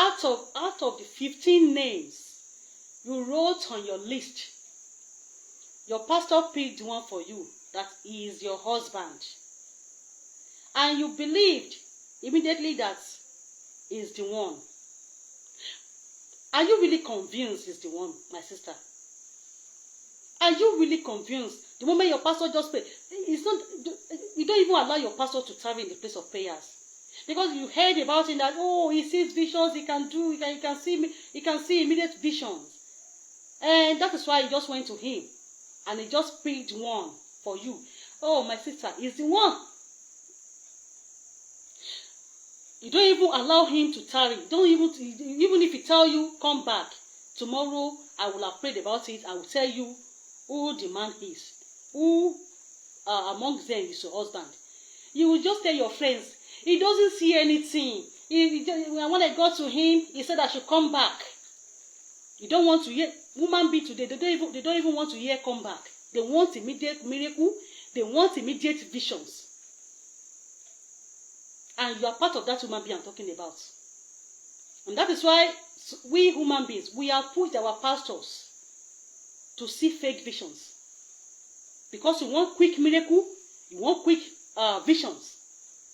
Out of the 15 names you wrote on your list, your pastor picked one for you that he is your husband. And you believed immediately that he is the one. Are you really convinced he's the one, my sister? Are you really convinced? The moment your pastor just pray, it's not, you don't even allow your pastor to tarry in the place of prayers. Because you heard about him that, oh, he sees visions, he can see immediate visions. And that is why you just went to him. And he just picked one for you. Oh, my sister, he's the one. You don't even allow him to tarry. Even if he tell you, come back. Tomorrow, I will have prayed about it. I will tell you who the man is. Who among them is your husband. You will just tell your friends, he doesn't see anything. When I got to him, he said I should come back. You don't want to hear, woman be today, they don't even want to hear come back. They want immediate miracle. They want immediate visions. And you are part of that human being I'm talking about. And that is why we human beings, we have pushed our pastors to see fake visions. Because you want quick miracle, you want quick visions.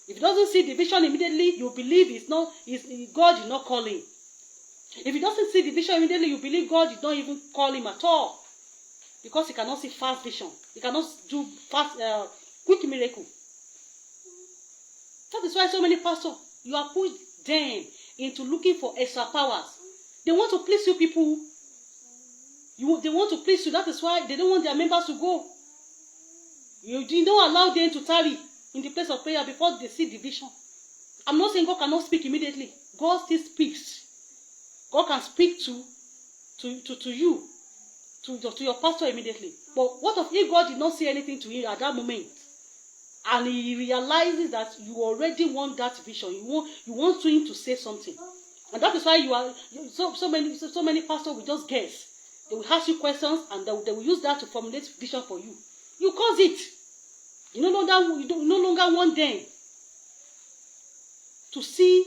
If he doesn't see the vision immediately, you believe God did not call him. If he doesn't see the vision immediately, you believe God did not even call him at all. Because he cannot see fast vision. He cannot do fast, quick miracle. That is why so many pastors, you have pushed them into looking for extra powers. They want to please you people. They want to please you. That is why they don't want their members to go. You don't allow them to tarry in the place of prayer before they see the vision. I'm not saying God cannot speak immediately. God still speaks. God can speak to you, to your pastor immediately. But what if God did not say anything to you at that moment? And he realizes that you already want that vision. You want him to say something. And that is why so many pastors will just guess. They will ask you questions and they will use that to formulate vision for you. You cause it. You no longer want them to see,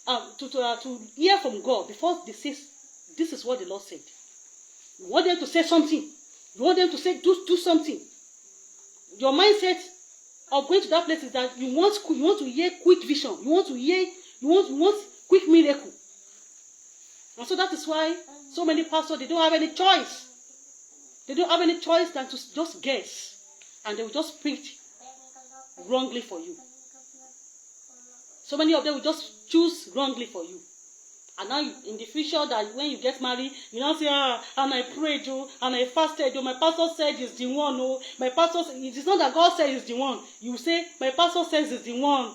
to hear from God before they say, this is what the Lord said. You want them to say something. You want them to say, do something. Your mindset of going to that place is that you want to hear quick vision. You want quick miracle. And so that is why so many pastors, they don't have any choice. They don't have any choice than to just guess. And they will just preach wrongly for you. So many of them will just choose wrongly for you. And now in the future, that when you get married, you now say, and I prayed, and I fasted, my pastor said he's the one, my pastor, it is not that God said he's the one. You say, my pastor says he's the one.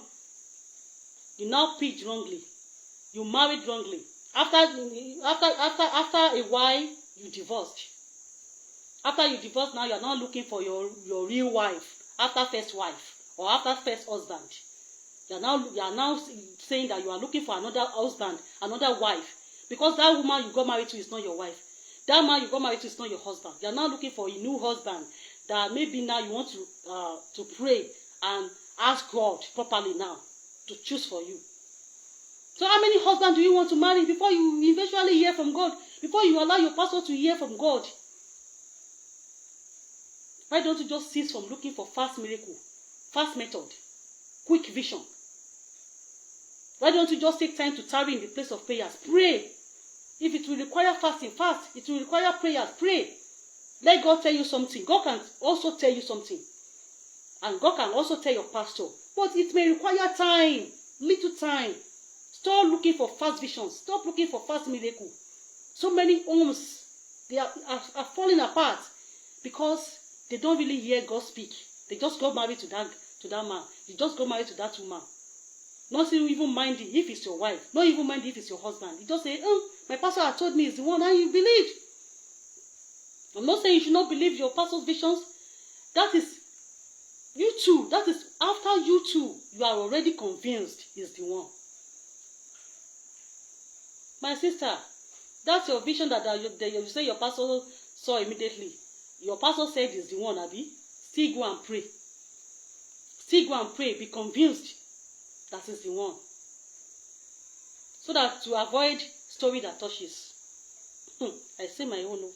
You now preach wrongly. You married wrongly. After a while, you divorced. After you divorce, now you are not looking for your real wife after first wife or after first husband. You are now saying that you are looking for another husband, another wife, because that woman you got married to is not your wife. That man you got married to is not your husband. You are now looking for a new husband that maybe now you want to pray and ask God properly now to choose for you. So how many husbands do you want to marry before you eventually hear from God? Before you allow your pastor to hear from God? Why don't you just cease from looking for fast miracle, fast method, quick vision? Why don't you just take time to tarry in the place of prayers? Pray. If it will require fasting, fast. It will require prayers, pray. Let God tell you something. God can also tell you something. And God can also tell your pastor. But it may require time, little time. Stop looking for fast visions. Stop looking for fast miracle. So many homes, they are falling apart because they don't really hear God speak. They just got married to that man. They just got married to that woman. Not even minding if it's your wife. Not even minding if it's your husband. You just say, my pastor had told me it's the one, and you believe. I'm not saying you should not believe your pastor's visions. That is you too. That is after you too, you are already convinced it's the one. My sister, that's your vision that you say your pastor saw immediately. Your pastor said it's the one, Abi. Still go and pray. Still go and pray. Be convinced that is the one. so that to avoid story that touches. I say my own.